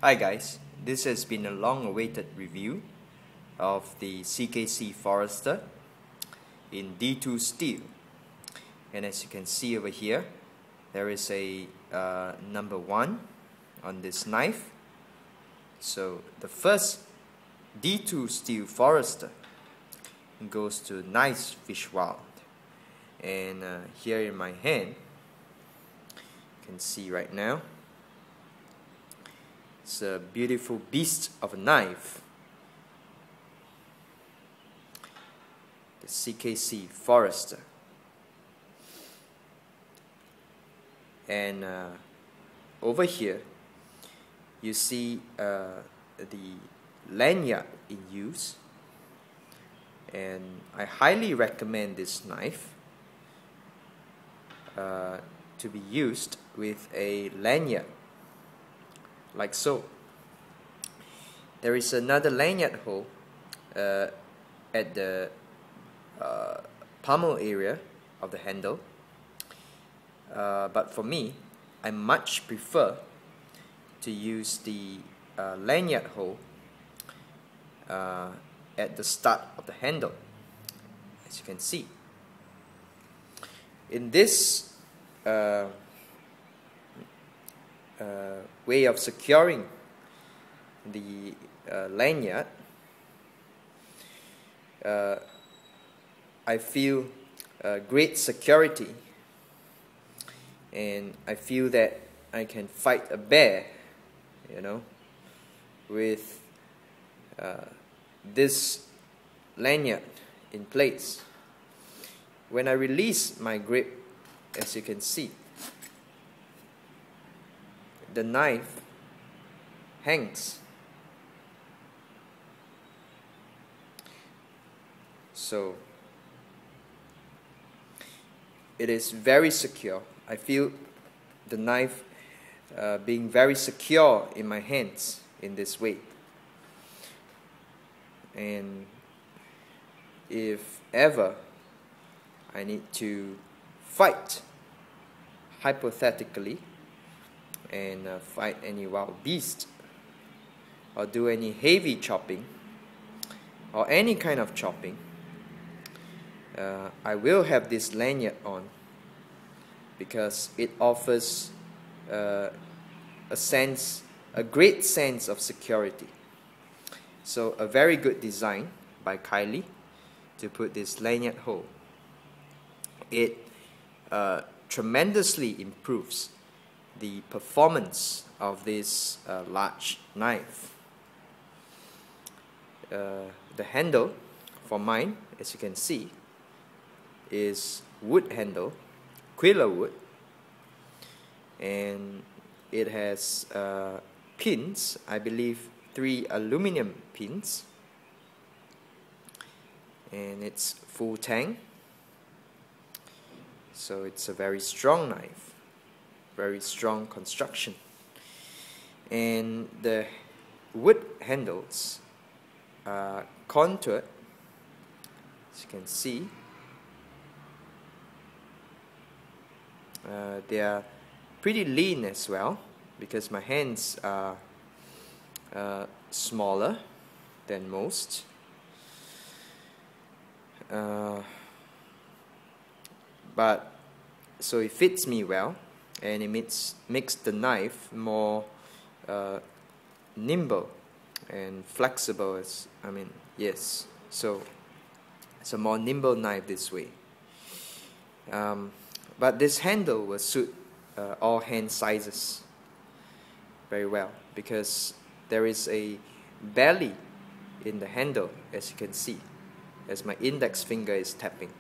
Hi guys, this has been a long-awaited review of the cKc Forrester in D2 steel, and as you can see over here, there is a number 1 on this knife. So the first D2 steel Forrester goes to knivesfishwild, and here in my hand you can see right now it's a beautiful beast of a knife, the cKc Forrester. And over here you see the lanyard in use, and I highly recommend this knife to be used with a lanyard like so. There is another lanyard hole at the pommel area of the handle, but for me, I much prefer to use the lanyard hole at the start of the handle, as you can see. In this way of securing the lanyard, I feel great security, and I feel that I can fight a bear, with this lanyard in place. When I release my grip, as you can see, the knife hangs. So it is very secure. I feel the knife being very secure in my hands in this way. And if ever I need to fight, hypothetically, and fight any wild beast, or do any heavy chopping, or any kind of chopping, I will have this lanyard on, because it offers a great sense of security. So a very good design by Kylie to put this lanyard hole. It tremendously improves the performance of this large knife. The handle for mine, as you can see, is wood handle, quilla wood, and it has pins, I believe 3 aluminum pins, and it's full tang. So it's a very strong knife, very strong construction, and the wood handles are contoured, as you can see. They are pretty lean as well, because my hands are smaller than most. But so it fits me well, and it makes the knife more nimble and flexible. So it's a more nimble knife this way. But this handle will suit all hand sizes very well, because there is a belly in the handle, as you can see, as my index finger is tapping.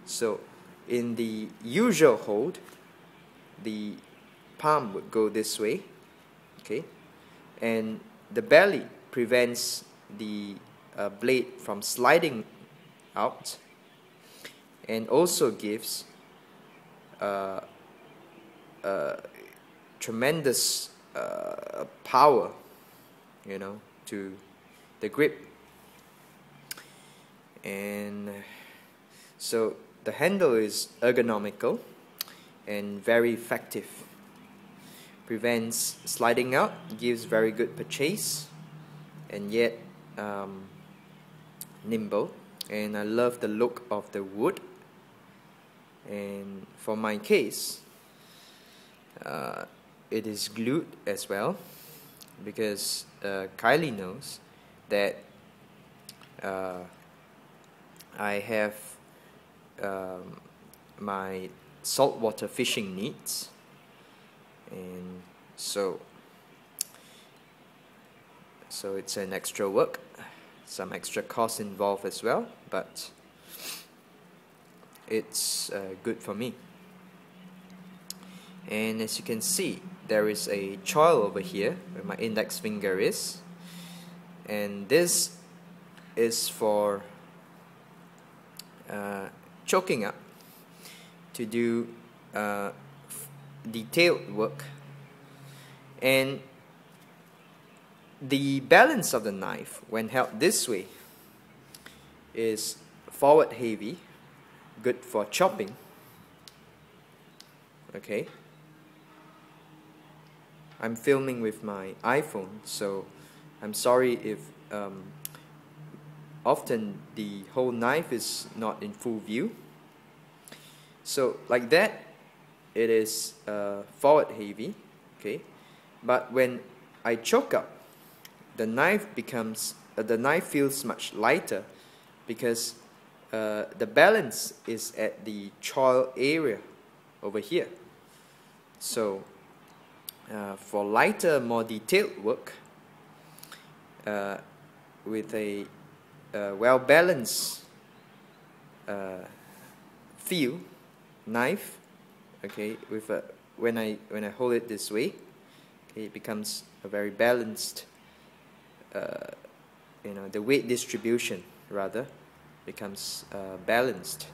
So in the usual hold, the palm would go this way, okay, and the belly prevents the blade from sliding out, and also gives tremendous power, to the grip. And so the handle is ergonomical and very effective, prevents sliding out, gives very good purchase, and yet nimble. And I love the look of the wood. And for my case, it is glued as well, because Kylie knows that I have my saltwater fishing needs, and so it's an extra work, some extra cost involved as well, but it's good for me. And as you can see, there is a choil over here where my index finger is, and this is for choking up to do detailed work. And the balance of the knife when held this way is forward heavy, good for chopping. Okay, I'm filming with my iPhone, so I'm sorry if often the whole knife is not in full view. So like that, it is forward heavy, okay. But when I choke up, the knife feels much lighter, because the balance is at the choil area over here. So for lighter, more detailed work with a well-balanced feel knife, okay, with when I hold it this way, okay, it becomes a very balanced. The weight distribution rather becomes balanced,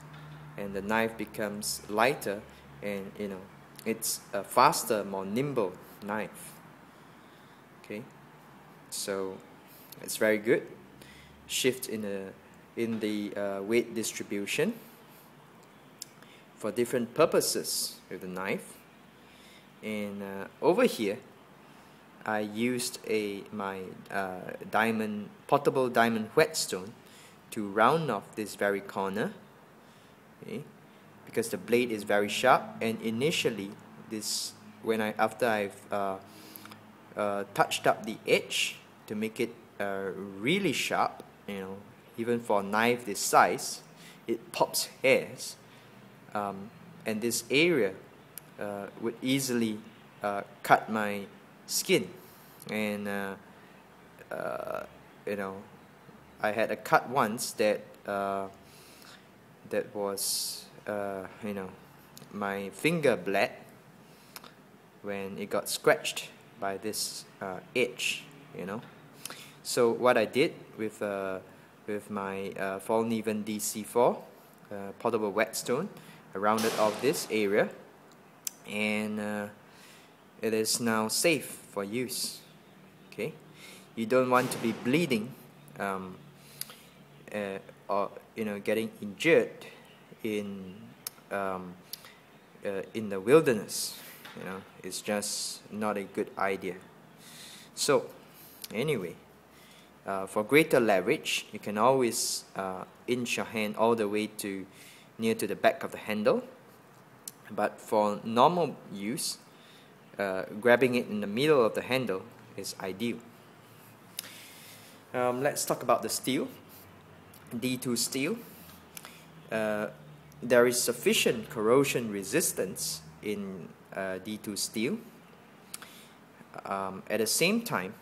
and the knife becomes lighter, and it's a faster, more nimble knife. Okay, so it's very good. Shift in the weight distribution for different purposes with the knife. And over here, I used my portable diamond whetstone to round off this very corner, okay, because the blade is very sharp. And initially, after I've touched up the edge to make it really sharp, even for a knife this size, it pops hairs, and this area would easily cut my skin. And I had a cut once that was my finger bled when it got scratched by this edge. So what I did with my Follneven DC4 portable whetstone, I rounded off this area, and it is now safe for use. Okay, you don't want to be bleeding or getting injured in the wilderness. It's just not a good idea. So anyway, for greater leverage, you can always inch your hand all the way near to the back of the handle. But for normal use, grabbing it in the middle of the handle is ideal. Let's talk about the steel. D2 steel. There is sufficient corrosion resistance in D2 steel. At the same time,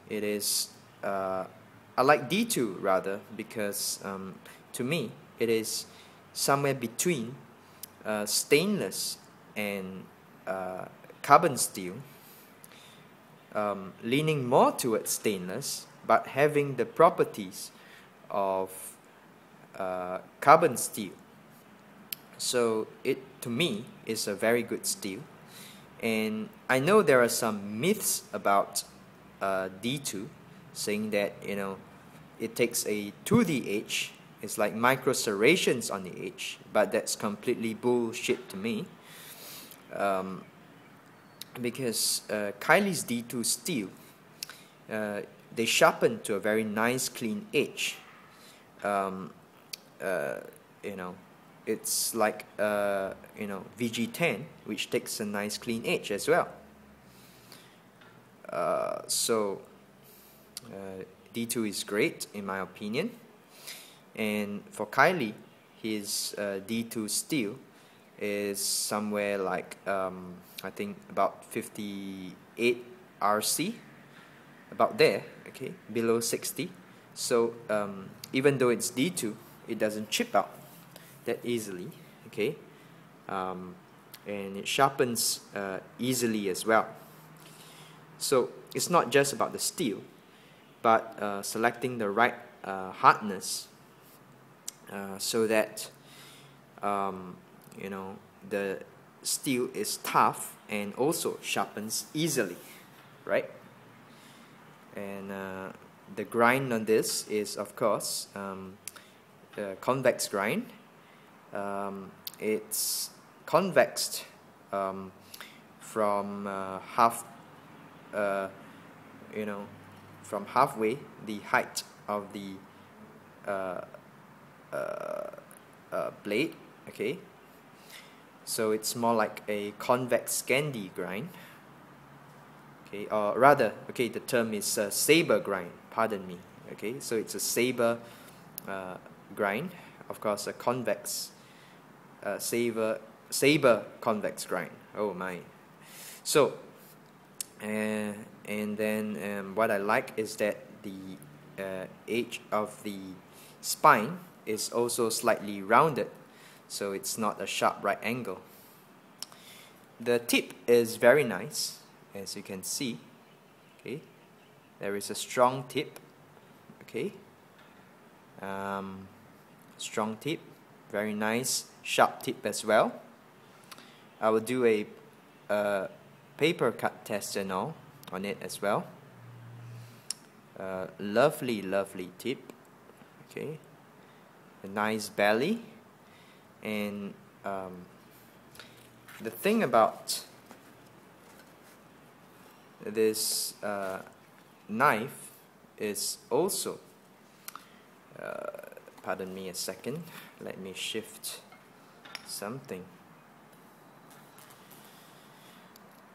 it is I like D2 rather, because to me it is somewhere between stainless and carbon steel, leaning more towards stainless, but having the properties of carbon steel. So it, to me, is a very good steel. And I know there are some myths about D2, saying that it takes to the edge. It's like micro serrations on the edge, but that's completely bullshit to me. because cKc's D2 steel, they sharpen to a very nice clean edge. You know, it's like you know, VG10, which takes a nice clean edge as well. So D2 is great in my opinion, and for cKc, his D2 steel is somewhere like I think about 58 RC, about there, okay, below 60. So even though it's D2, it doesn't chip out that easily, okay, and it sharpens easily as well. So it's not just about the steel, but selecting the right hardness so that you know, the steel is tough and also sharpens easily, right? And the grind on this is, of course, convex grind. It's convexed from you know, from halfway the height of the blade, okay. So it's more like a convex Scandi grind, okay, or rather, okay, the term is saber grind, pardon me, okay. So it's a saber grind, of course, a convex saber convex grind. Oh my! So and then what I like is that the edge of the spine is also slightly rounded, so it's not a sharp right angle. The tip is very nice, as you can see, okay. There is a strong tip, okay. Strong tip, very nice sharp tip as well. I will do a paper cut test and all on it as well. Lovely tip, okay. A nice belly. And the thing about this knife is also, pardon me a second, let me shift something.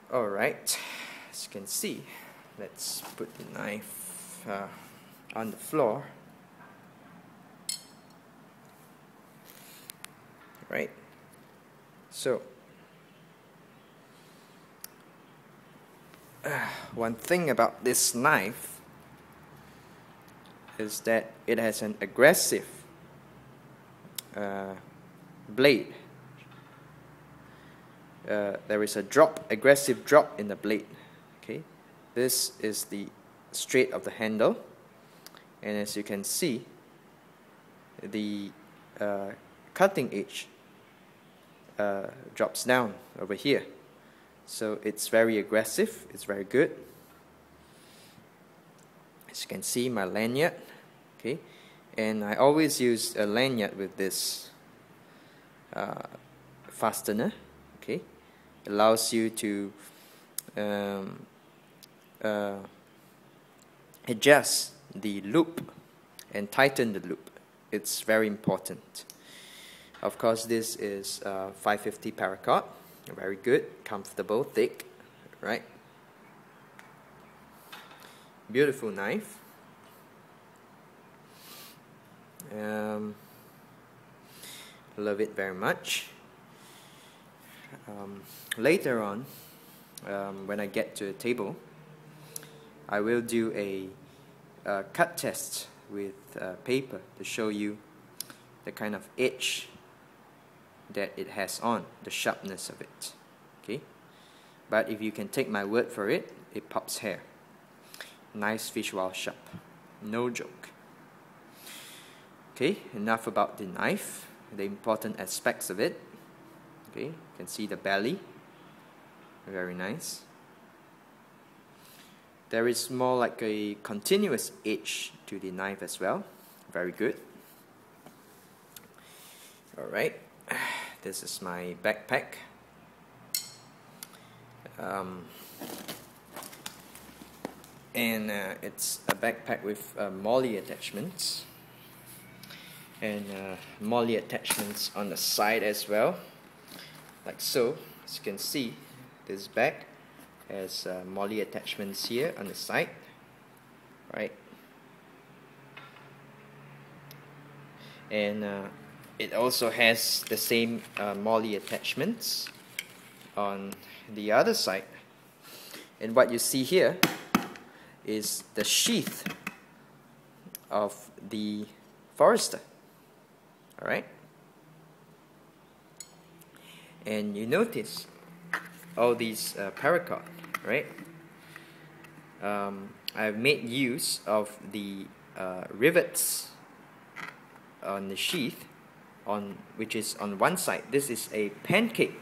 Alright, as you can see, let's put the knife on the floor. Right, so one thing about this knife is that it has an aggressive blade. There is a aggressive drop in the blade, okay. This is the straight of the handle, and as you can see, the cutting edge drops down over here, so it's very aggressive, it's very good. As you can see, my lanyard, okay, and I always use a lanyard with this fastener, okay. It allows you to adjust the loop and tighten the loop. It's very important. Of course, this is 550 paracord, very good, comfortable, thick, right? Beautiful knife. Love it very much. Later on, when I get to the table, I will do a cut test with paper to show you the kind of edge that it has on, the sharpness of it, okay. But if you can take my word for it, it pops hair. knivesfishwild sharp, no joke. Okay, enough about the knife, the important aspects of it. Okay, you can see the belly, very nice. There is more like a continuous edge to the knife as well, very good. Alright, this is my backpack. and it's a backpack with molly attachments, and molly attachments on the side as well, like so. As you can see, this bag has molly attachments here on the side, right? And it also has the same molly attachments on the other side. And what you see here is the sheath of the Forrester. Alright? And you notice all these paracord, right? I've made use of the rivets on the sheath, which is on one side. This is a pancake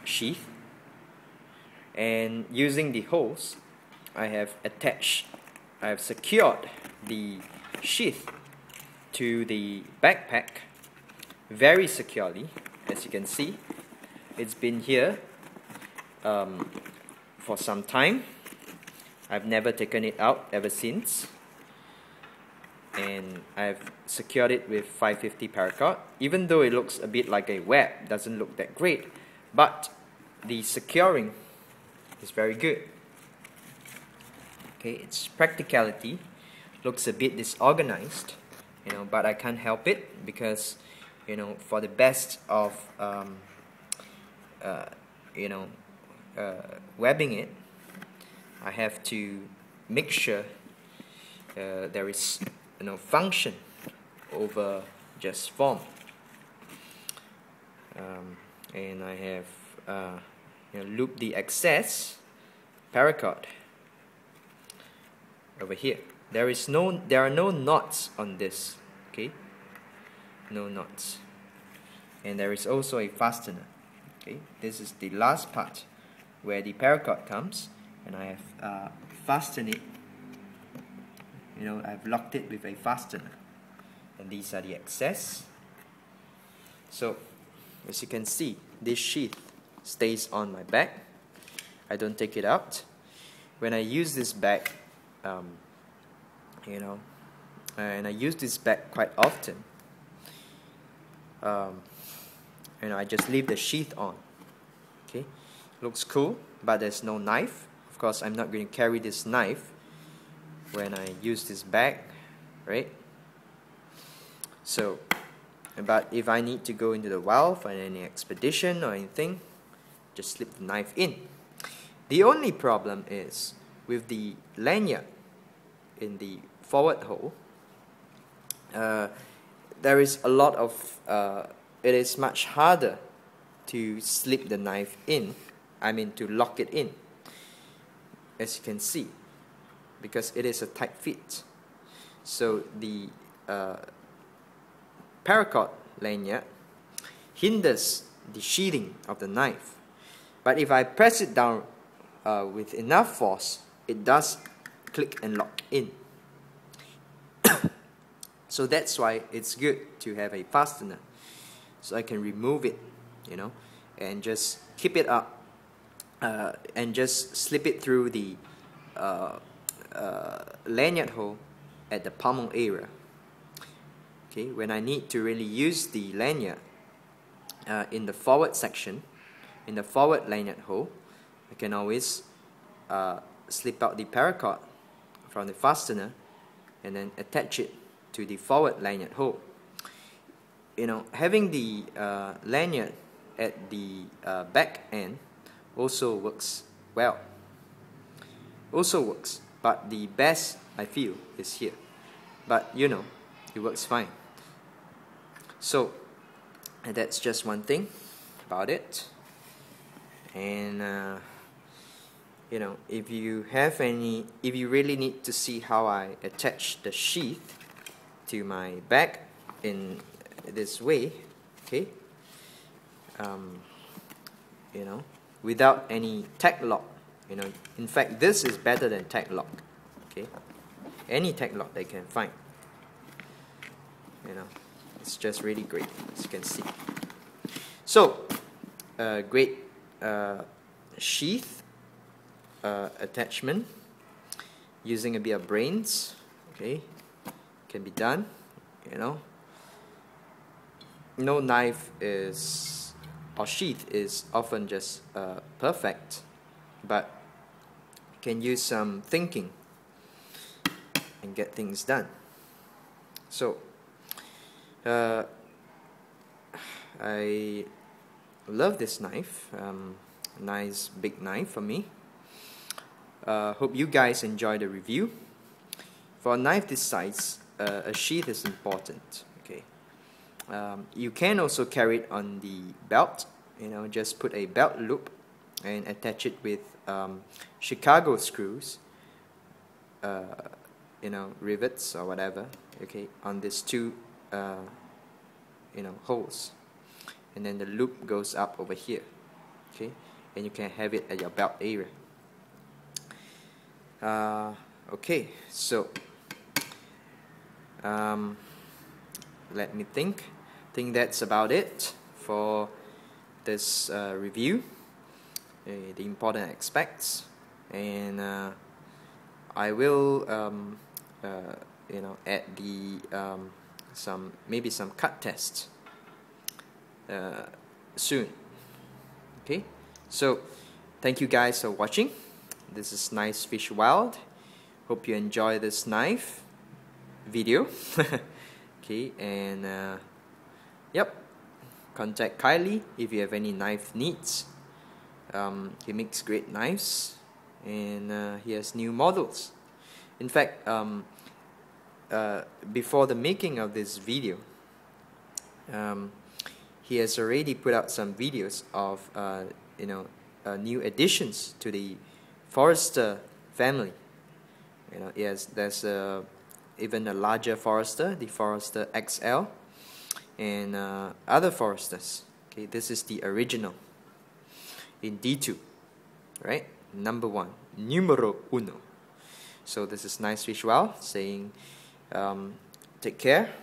sheath, and using the holes, I have secured the sheath to the backpack very securely. As you can see, it's been here for some time. I've never taken it out ever since, and I've secured it with 550 paracord. Even though it looks a bit like a web, doesn't look that great, but the securing is very good. Okay, its practicality looks a bit disorganized, but I can't help it, because for the best of webbing it, I have to make sure there is function over just form. And I have looped the excess paracord over here. There are no knots on this. Okay, no knots. And there is also a fastener. Okay, this is the last part where the paracord comes, and I have fastened it. I've locked it with a fastener, and these are the excess. So, as you can see, this sheath stays on my bag. I don't take it out. When I use this bag, and I use this bag quite often, I just leave the sheath on. Okay, looks cool, but there's no knife. Of course, I'm not going to carry this knife when I use this bag, right? So, but if I need to go into the wild for any expedition or anything, just slip the knife in. The only problem is with the lanyard in the forward hole. There is a lot of it is much harder to slip the knife in, to lock it in, as you can see, because it is a tight fit. So the paracord lanyard hinders the sheathing of the knife. But if I press it down with enough force, it does click and lock in. So that's why it's good to have a fastener, so I can remove it, and just keep it up, and just slip it through the lanyard hole at the pommel area. Okay, when I need to really use the lanyard in the forward section, in the forward lanyard hole, I can always slip out the paracord from the fastener and then attach it to the forward lanyard hole. Having the lanyard at the back end also works well. But the best, I feel, is here. But it works fine. So that's just one thing about it. And if you really need to see how I attach the sheath to my bag in this way, okay, without any tag lock, in fact, this is better than tag lock. Okay, any tag lock they can find, it's just really great, as you can see. So great sheath attachment using a bit of brains. Okay, can be done. You know, no knife is or sheath is often just perfect, but can use some thinking and get things done. So I love this knife. Nice big knife for me. Hope you guys enjoy the review. For a knife this size, a sheath is important. Okay, you can also carry it on the belt. You know, just put a belt loop and attach it with Chicago screws. You know, rivets or whatever. Okay, on these two you know, holes, and then the loop goes up over here. Okay, and you can have it at your belt area. Okay, so let me think. I think that's about it for this review, the important aspects, and I will you know, add the maybe some cut tests soon. Okay, so thank you guys for watching. This is knivesfishwild. Hope you enjoy this knife video. Okay, and yep, contact Kylie if you have any knife needs. He makes great knives, and he has new models. In fact, before the making of this video, he has already put out some videos of you know, new additions to the Forrester family. You know, yes, there's even a larger Forrester, the Forrester XL, and other Forresters. Okay, this is the original in D2, right? Number 1, numero uno. So this is knivesfishwild saying, take care.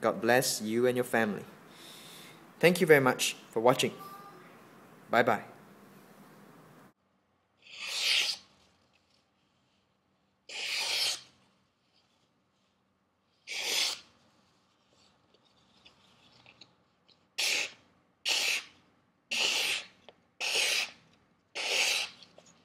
God bless you and your family. Thank you very much for watching. Bye bye.